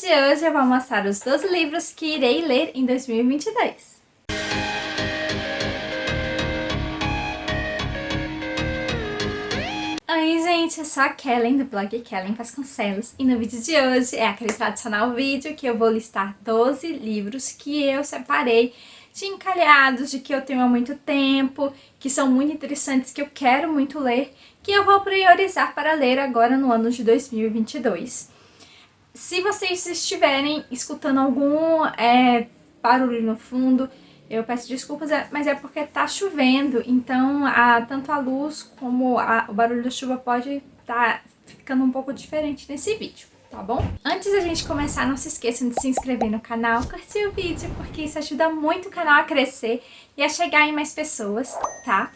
de hoje eu vou mostrar os 12 livros que irei ler em 2022. Oi gente, eu sou a Kellen do blog Kellen Vasconcelos e no vídeo de hoje é aquele tradicional vídeo que eu vou listar 12 livros que eu separei de encalhados, de que eu tenho há muito tempo, que são muito interessantes, que eu quero muito ler, que eu vou priorizar para ler agora no ano de 2022. Se vocês estiverem escutando algum barulho no fundo, eu peço desculpas, mas é porque tá chovendo, então tanto a luz como o barulho da chuva pode estar ficando um pouco diferente nesse vídeo, tá bom? Antes da gente começar, não se esqueçam de se inscrever no canal, curtir o vídeo, porque isso ajuda muito o canal a crescer e a chegar em mais pessoas, tá?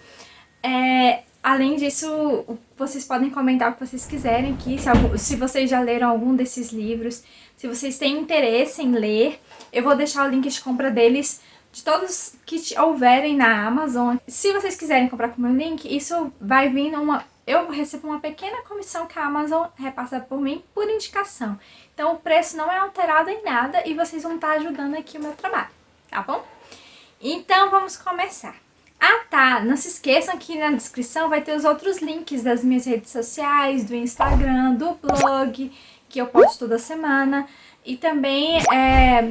Além disso, vocês podem comentar o que vocês quiserem aqui, se vocês já leram algum desses livros, se vocês têm interesse em ler, eu vou deixar o link de compra deles, de todos que houverem na Amazon. Se vocês quiserem comprar com o meu link, isso vai vir eu recebo uma pequena comissão que a Amazon repassa por mim por indicação. Então o preço não é alterado em nada e vocês vão estar ajudando aqui o meu trabalho, tá bom? Então vamos começar. Tá, não se esqueçam que na descrição vai ter os outros links das minhas redes sociais, do Instagram, do blog, que eu posto toda semana, e também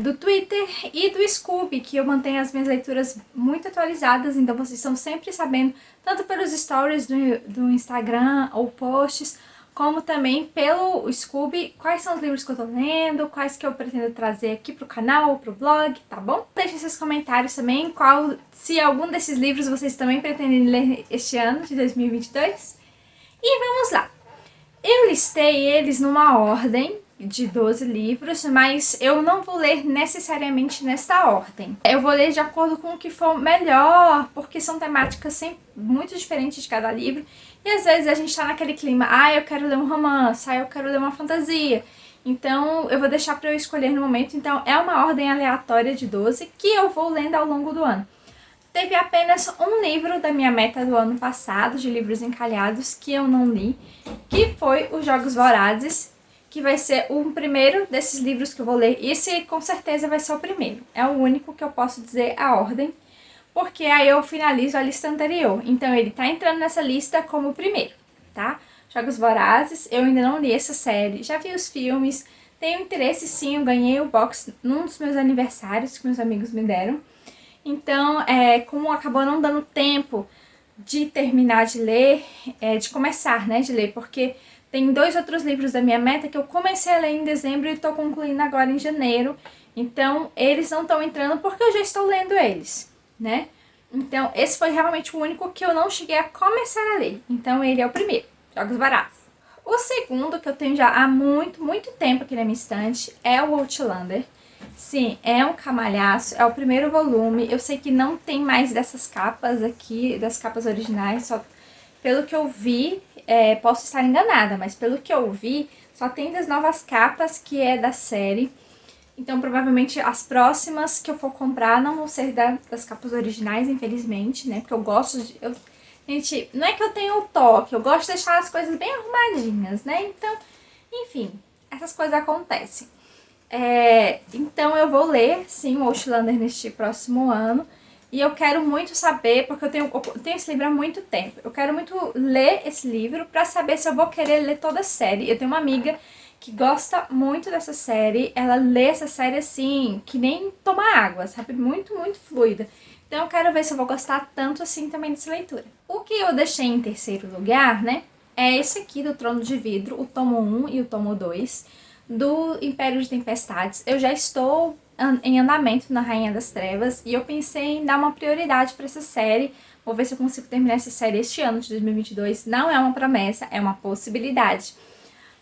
do Twitter e do Scooby, que eu mantenho as minhas leituras muito atualizadas, então vocês estão sempre sabendo, tanto pelos stories do Instagram ou posts, como também pelo Scooby, quais são os livros que eu tô lendo, quais que eu pretendo trazer aqui pro canal ou pro blog, tá bom? Deixem seus comentários também, se algum desses livros vocês também pretendem ler este ano, de 2022. E vamos lá! Eu listei eles numa ordem de 12 livros, mas eu não vou ler necessariamente nesta ordem. Eu vou ler de acordo com o que for melhor, porque são temáticas sempre muito diferentes de cada livro. E às vezes a gente tá naquele clima, eu quero ler um romance, eu quero ler uma fantasia. Então eu vou deixar pra eu escolher no momento. Então é uma ordem aleatória de 12 que eu vou lendo ao longo do ano. Teve apenas um livro da minha meta do ano passado, de livros encalhados, que eu não li, que foi Os Jogos Vorazes, que vai ser o primeiro desses livros que eu vou ler. Esse com certeza vai ser o primeiro. É o único que eu posso dizer a ordem, porque aí eu finalizo a lista anterior. Então ele tá entrando nessa lista como o primeiro, tá? Jogos Vorazes, eu ainda não li essa série, já vi os filmes, tenho interesse sim, eu ganhei o box num dos meus aniversários que meus amigos me deram. Então, como acabou não dando tempo de terminar de ler, de começar, né, de ler, porque tem 2 outros livros da minha meta que eu comecei a ler em dezembro e estou concluindo agora em janeiro. Então, eles não estão entrando porque eu já estou lendo eles, né? Então, esse foi realmente o único que eu não cheguei a começar a ler. Então, ele é o primeiro, Jogos Vorazes. O segundo, que eu tenho já há muito, muito tempo aqui na minha estante, é o Outlander. Sim, é um camalhaço, é o primeiro volume. Eu sei que não tem mais dessas capas aqui, das capas originais, só pelo que eu vi, posso estar enganada, mas pelo que eu vi, só tem das novas capas que é da série. Então provavelmente as próximas que eu for comprar não vão ser das capas originais, infelizmente, né? Porque eu gosto de... Gente, não é que eu tenho o toque, eu gosto de deixar as coisas bem arrumadinhas, né? Então, enfim, essas coisas acontecem. Então eu vou ler, sim, o Outlander neste próximo ano. E eu quero muito saber, porque eu tenho esse livro há muito tempo. Eu quero muito ler esse livro pra saber se eu vou querer ler toda a série. Eu tenho uma amiga que gosta muito dessa série. Ela lê essa série assim, que nem tomar água, sabe? Muito, muito fluida. Então eu quero ver se eu vou gostar tanto assim também dessa leitura. O que eu deixei em terceiro lugar, né? É esse aqui do Trono de Vidro, o tomo 1 e o tomo 2. Do Império de Tempestades. Eu já estou em andamento na Rainha das Trevas e eu pensei em dar uma prioridade para essa série. Vou ver se eu consigo terminar essa série este ano de 2022. Não é uma promessa, é uma possibilidade.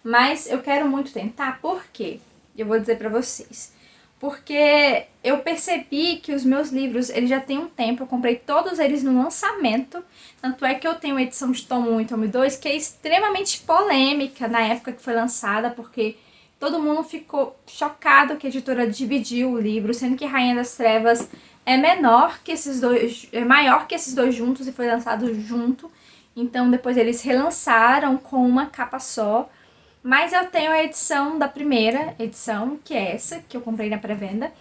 Mas eu quero muito tentar, por quê? Eu vou dizer para vocês. Porque eu percebi que os meus livros, eles já têm um tempo, eu comprei todos eles no lançamento. Tanto é que eu tenho a edição de tomo 1 e tomo 2, que é extremamente polêmica na época que foi lançada, porque todo mundo ficou chocado que a editora dividiu o livro, sendo que Rainha das Trevas é menor que esses dois, é maior que esses dois juntos e foi lançado junto. Então depois eles relançaram com uma capa só. Mas eu tenho a edição da primeira edição, que é essa, que eu comprei na pré-venda.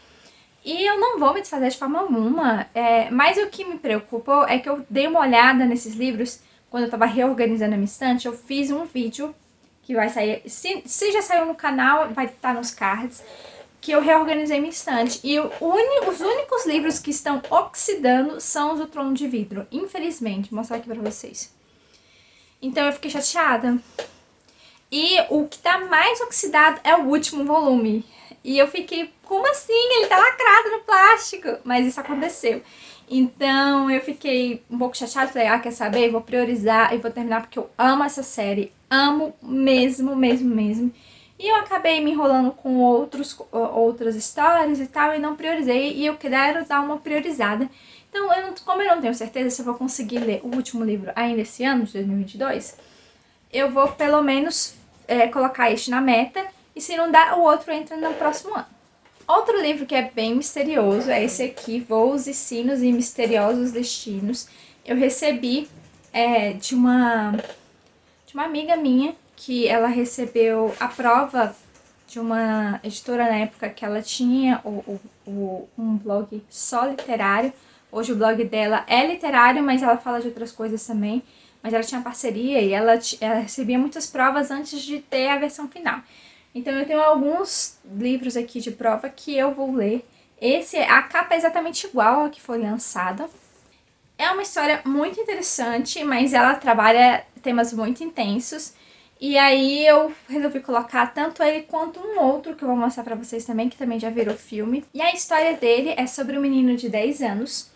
E eu não vou me desfazer de forma alguma. Mas o que me preocupou é que eu dei uma olhada nesses livros, quando eu tava reorganizando a minha estante, eu fiz um vídeo que vai sair, se já saiu no canal, vai estar nos cards, que eu reorganizei minha estante. E os únicos livros que estão oxidando são os do Trono de Vidro, infelizmente. Vou mostrar aqui pra vocês. Então eu fiquei chateada. E o que tá mais oxidado é o último volume. E eu fiquei, como assim? Ele tá lacrado no plástico. Mas isso aconteceu. Então eu fiquei um pouco chateada. Falei, quer saber? Eu vou priorizar e vou terminar porque eu amo essa série. Amo mesmo, mesmo, mesmo. E eu acabei me enrolando com outras histórias e tal. E não priorizei. E eu quero dar uma priorizada. Então, como eu não tenho certeza se eu vou conseguir ler o último livro ainda esse ano, de 2022, eu vou pelo menos colocar este na meta, e se não dá, o outro entra no próximo ano. Outro livro que é bem misterioso é esse aqui, Voos e Sinos e Misteriosos Destinos. Eu recebi de uma amiga minha, que ela recebeu a prova de uma editora na época que ela tinha um blog só literário. Hoje o blog dela é literário, mas ela fala de outras coisas também. Mas ela tinha parceria e ela recebia muitas provas antes de ter a versão final. Então eu tenho alguns livros aqui de prova que eu vou ler. A capa é exatamente igual à que foi lançada. É uma história muito interessante, mas ela trabalha temas muito intensos. E aí eu resolvi colocar tanto ele quanto um outro que eu vou mostrar pra vocês também, que também já virou filme. E a história dele é sobre um menino de 10 anos,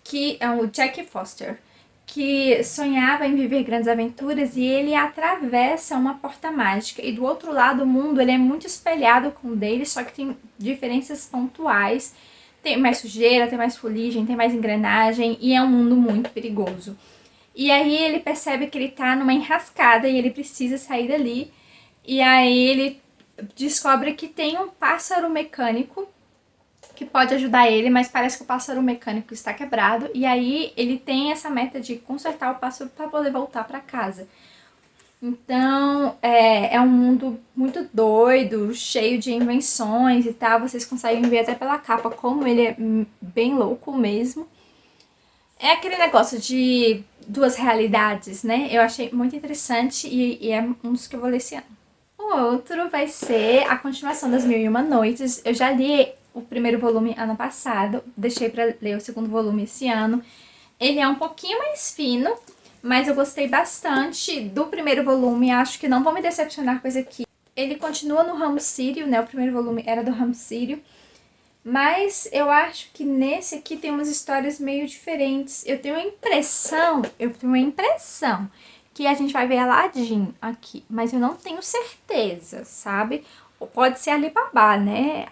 que é o Jack Foster, que sonhava em viver grandes aventuras, e ele atravessa uma porta mágica. E do outro lado, o mundo ele é muito espelhado com o dele, só que tem diferenças pontuais. Tem mais sujeira, tem mais fuligem, tem mais engrenagem, e é um mundo muito perigoso. E aí ele percebe que ele tá numa enrascada e ele precisa sair dali. E aí ele descobre que tem um pássaro mecânico que pode ajudar ele, mas parece que o pássaro mecânico está quebrado. E aí ele tem essa meta de consertar o pássaro para poder voltar para casa. Então é um mundo muito doido, cheio de invenções e tal. Vocês conseguem ver até pela capa como ele é bem louco mesmo. É aquele negócio de duas realidades, né? Eu achei muito interessante e é um dos que eu vou ler esse ano. O outro vai ser a continuação das Mil e Uma Noites. Eu já li o primeiro volume ano passado, deixei pra ler o segundo volume esse ano. Ele é um pouquinho mais fino, mas eu gostei bastante do primeiro volume. Acho que não vou me decepcionar com esse aqui. Ele continua no ramo sírio, né? O primeiro volume era do ramo sírio. Mas eu acho que nesse aqui tem umas histórias meio diferentes. Eu tenho a impressão que a gente vai ver Aladdin aqui, mas eu não tenho certeza, sabe? Ou pode ser Alibaba, né?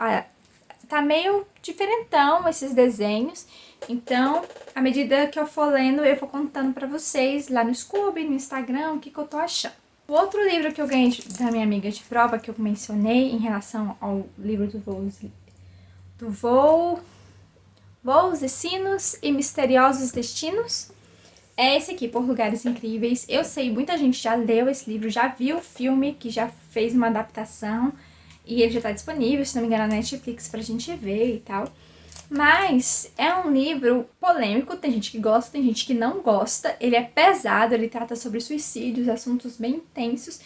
Tá meio diferentão esses desenhos. Então, à medida que eu for lendo, eu vou contando pra vocês lá no Scooby, no Instagram, o que eu tô achando. O outro livro que eu ganhei da minha amiga de prova, que eu mencionei em relação ao livro Voos e Sinos e Misteriosos Destinos, é esse aqui, Por Lugares Incríveis. Eu sei, muita gente já leu esse livro, já viu o filme, que já fez uma adaptação, e ele já tá disponível, se não me engano, na Netflix pra gente ver e tal. Mas é um livro polêmico, tem gente que gosta, tem gente que não gosta. Ele é pesado, ele trata sobre suicídios, assuntos bem intensos.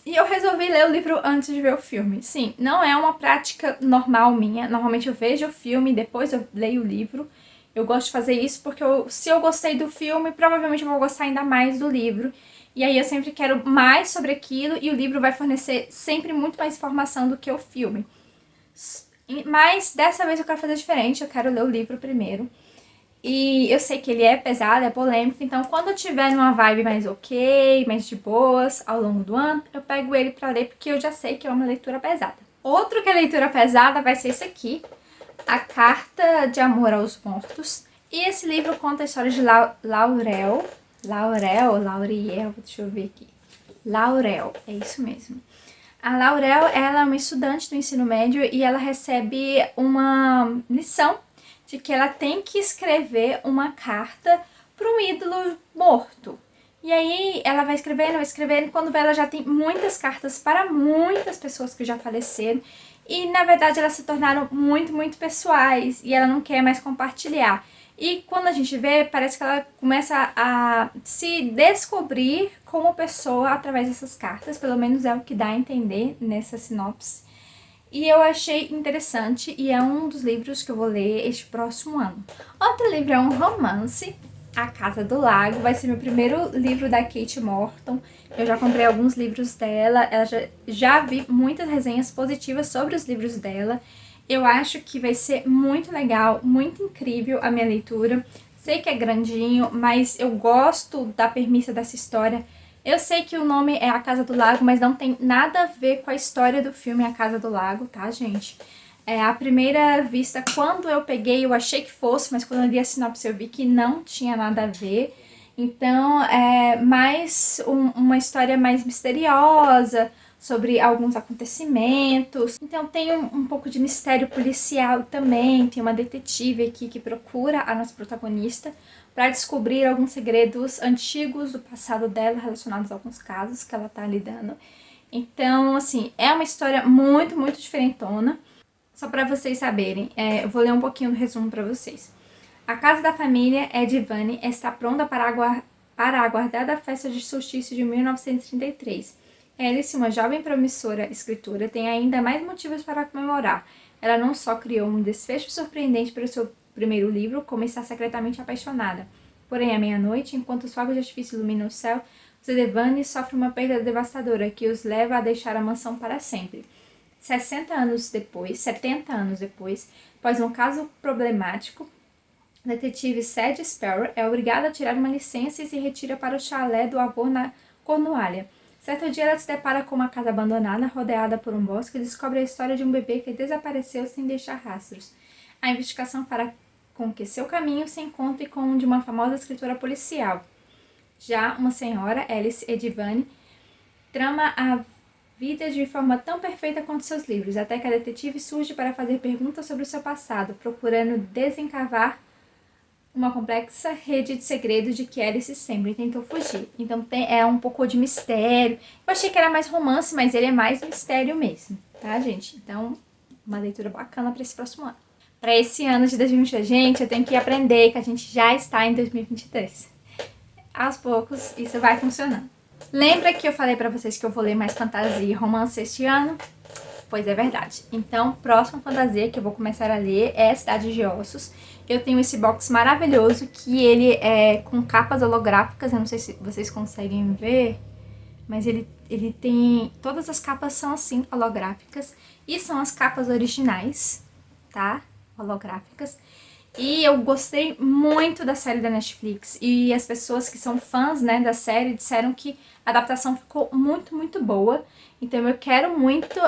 E eu resolvi ler o livro antes de ver o filme. Sim, não é uma prática normal minha. Normalmente eu vejo o filme, depois eu leio o livro. Eu gosto de fazer isso porque se eu gostei do filme, provavelmente eu vou gostar ainda mais do livro. E aí eu sempre quero mais sobre aquilo, e o livro vai fornecer sempre muito mais informação do que o filme. Mas dessa vez eu quero fazer diferente, eu quero ler o livro primeiro. E eu sei que ele é pesado, é polêmico, então quando eu tiver numa vibe mais ok, mais de boas, ao longo do ano, eu pego ele pra ler, porque eu já sei que é uma leitura pesada. Outro que é leitura pesada vai ser esse aqui, A Carta de Amor aos Mortos. E esse livro conta a história de Laurel, deixa eu ver aqui. Laurel, é isso mesmo. A Laurel, ela é uma estudante do ensino médio e ela recebe uma lição de que ela tem que escrever uma carta para um ídolo morto. E aí ela vai escrevendo, e quando vê ela já tem muitas cartas para muitas pessoas que já faleceram. E na verdade elas se tornaram muito, muito pessoais e ela não quer mais compartilhar. E quando a gente vê, parece que ela começa a se descobrir como pessoa através dessas cartas, pelo menos é o que dá a entender nessa sinopse. E eu achei interessante e é um dos livros que eu vou ler este próximo ano. Outro livro é um romance, A Casa do Lago. Vai ser meu primeiro livro da Kate Morton. Eu já comprei alguns livros dela, já vi muitas resenhas positivas sobre os livros dela. Eu acho que vai ser muito legal, muito incrível a minha leitura. Sei que é grandinho, mas eu gosto da premissa dessa história. Eu sei que o nome é A Casa do Lago, mas não tem nada a ver com a história do filme A Casa do Lago, tá, gente? À primeira vista, quando eu peguei, eu achei que fosse, mas quando eu li a sinopse eu vi que não tinha nada a ver. Então, é mais uma história mais misteriosa, sobre alguns acontecimentos. Então tem um pouco de mistério policial também, tem uma detetive aqui que procura a nossa protagonista para descobrir alguns segredos antigos do passado dela relacionados a alguns casos que ela tá lidando. Então, assim, é uma história muito, muito diferentona. Só para vocês saberem, eu vou ler um pouquinho do resumo para vocês. A casa da família Edivane está pronta para a aguardada festa de solstício de 1933. Alice, uma jovem promissora escritora, tem ainda mais motivos para comemorar. Ela não só criou um desfecho surpreendente para o seu primeiro livro, como está secretamente apaixonada. Porém, à meia-noite, enquanto os fogos de artifício iluminam o céu, os Edivane sofrem uma perda devastadora que os leva a deixar a mansão para sempre. 70 anos depois, após um caso problemático, o detetive Sadie Sparrow é obrigada a tirar uma licença e se retira para o chalé do avô na Cornualha. Certo dia ela se depara com uma casa abandonada, rodeada por um bosque, e descobre a história de um bebê que desapareceu sem deixar rastros. A investigação fará com que seu caminho se encontre com o de uma famosa escritora policial. Já uma senhora, Alice Edivane, trama a vida de forma tão perfeita quanto seus livros, até que a detetive surge para fazer perguntas sobre o seu passado, procurando desencavar uma complexa rede de segredos de que Alice sempre tentou fugir. Então é um pouco de mistério. Eu achei que era mais romance, mas ele é mais mistério mesmo, tá, gente? Então, uma leitura bacana para esse próximo ano. Para esse ano de 2022, gente, eu tenho que aprender que a gente já está em 2023. Aos poucos, isso vai funcionando. Lembra que eu falei pra vocês que eu vou ler mais fantasia e romance este ano? Pois é verdade. Então, próxima fantasia que eu vou começar a ler é Cidade de Ossos. Eu tenho esse box maravilhoso que ele é com capas holográficas. Eu não sei se vocês conseguem ver, mas ele tem... Todas as capas são assim, holográficas. E são as capas originais, tá? Holográficas. E eu gostei muito da série da Netflix. E as pessoas que são fãs, né, da série disseram que a adaptação ficou muito, muito boa. Então eu quero muito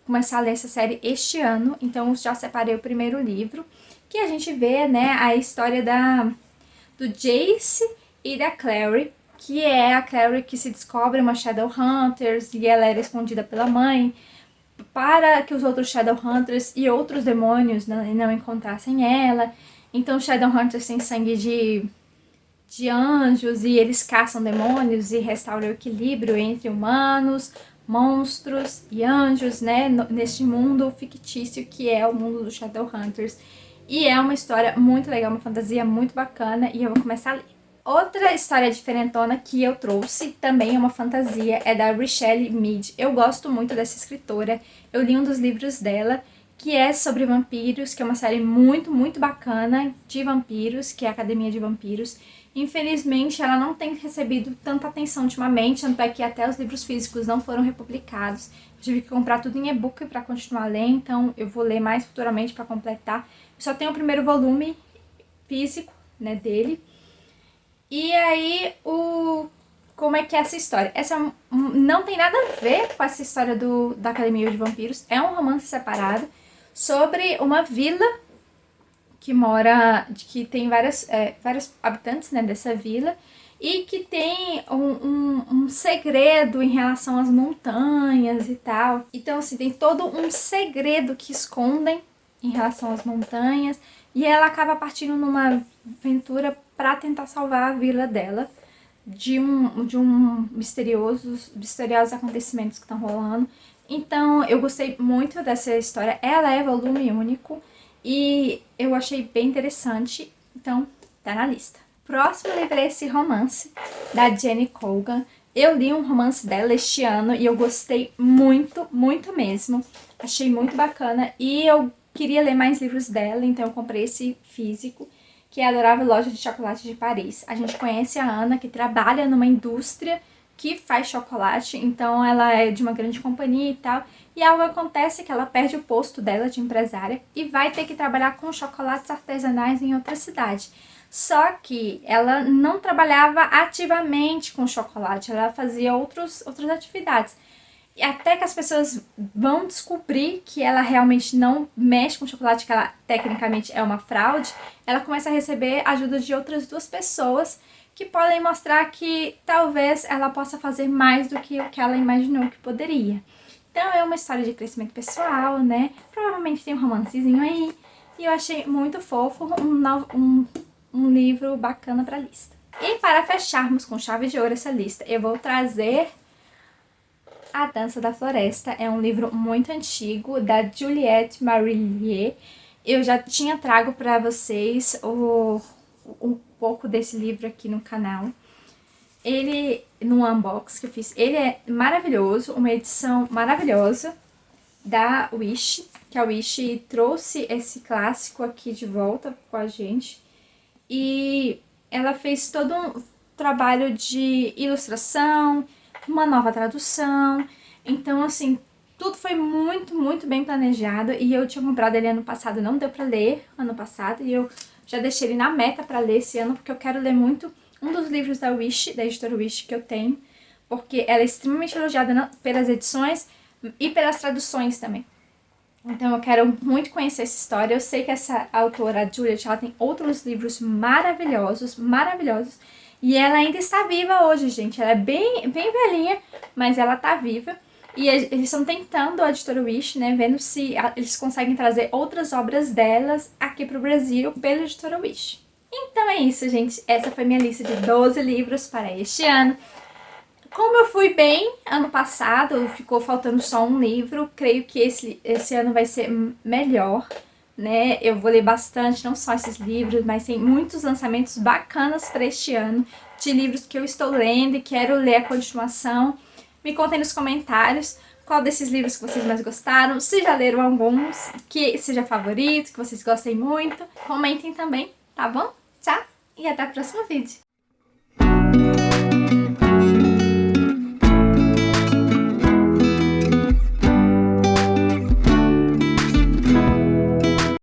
começar a ler essa série este ano. Então eu já separei o primeiro livro, que a gente vê, né, a história do Jace e da Clary, que é a Clary que se descobre uma Shadowhunters e ela era escondida pela mãe para que os outros Shadowhunters e outros demônios não encontrassem ela. Então Shadowhunters têm sangue de anjos e eles caçam demônios e restauram o equilíbrio entre humanos, monstros e anjos, né, neste mundo fictício que é o mundo dos Shadowhunters. E é uma história muito legal, uma fantasia muito bacana e eu vou começar a ler. Outra história diferentona que eu trouxe, também é uma fantasia, é da Richelle Mead. Eu gosto muito dessa escritora, eu li um dos livros dela, que é sobre vampiros, que é uma série muito, muito bacana de vampiros, que é a Academia de Vampiros. Infelizmente, ela não tem recebido tanta atenção ultimamente, tanto é que até os livros físicos não foram republicados. Eu tive que comprar tudo em e-book para continuar a ler, então eu vou ler mais futuramente para completar. Eu só tenho o primeiro volume físico, né, dele. E aí, como é que é essa história? Essa não tem nada a ver com essa história da Academia de Vampiros. É um romance separado sobre uma vila que tem vários habitantes, né, dessa vila. E que tem um segredo em relação às montanhas e tal. Então, assim, tem todo um segredo que escondem em relação às montanhas. E ela acaba partindo numa aventura para tentar salvar a vila dela de misteriosos acontecimentos que estão rolando. Então, eu gostei muito dessa história. Ela é volume único e eu achei bem interessante. Então, tá na lista. Próximo livro é esse romance da Jenny Colgan. Eu li um romance dela este ano e eu gostei muito, muito mesmo. Achei muito bacana e eu queria ler mais livros dela, então eu comprei esse físico, que é a Adorável Loja de Chocolate de Paris. A gente conhece a Ana, que trabalha numa indústria que faz chocolate, então ela é de uma grande companhia e tal, e algo acontece que ela perde o posto dela de empresária e vai ter que trabalhar com chocolates artesanais em outra cidade. Só que ela não trabalhava ativamente com chocolate, ela fazia outras atividades. E até que as pessoas vão descobrir que ela realmente não mexe com chocolate, que ela tecnicamente é uma fraude, ela começa a receber ajuda de outras duas pessoas que podem mostrar que talvez ela possa fazer mais do que o que ela imaginou que poderia. Então é uma história de crescimento pessoal, né? Provavelmente tem um romancezinho aí. E eu achei muito fofo, um livro bacana pra lista. E para fecharmos com chave de ouro essa lista, eu vou trazer A Dança da Floresta. É um livro muito antigo, da Juliette Marillier. Eu já tinha trago para vocês um pouco desse livro aqui no canal. Ele, no unbox que eu fiz, ele é maravilhoso, uma edição maravilhosa da Wish, que a Wish trouxe esse clássico aqui de volta com a gente. E ela fez todo um trabalho de ilustração, uma nova tradução. Então, assim, tudo foi muito, muito bem planejado. E eu tinha comprado ele ano passado, não deu pra ler ano passado. E eu já deixei ele na meta pra ler esse ano, porque eu quero ler muito um dos livros da Wish, da editora Wish, que eu tenho. Porque ela é extremamente elogiada pelas edições e pelas traduções também. Então eu quero muito conhecer essa história. Eu sei que essa autora, a Juliette, ela tem outros livros maravilhosos, maravilhosos. E ela ainda está viva hoje, gente. Ela é bem, bem velhinha, mas ela está viva. E eles estão tentando, a editora Wish, né, vendo se eles conseguem trazer outras obras delas aqui para o Brasil pela editora Wish. Então é isso, gente. Essa foi minha lista de 12 livros para este ano. Como eu fui bem ano passado, ficou faltando só um livro, creio que esse ano vai ser melhor, né? Eu vou ler bastante, não só esses livros, mas tem muitos lançamentos bacanas para este ano, de livros que eu estou lendo e quero ler a continuação. Me contem nos comentários qual desses livros que vocês mais gostaram, se já leram alguns, que seja favorito, que vocês gostem muito. Comentem também, tá bom? Tchau e até o próximo vídeo!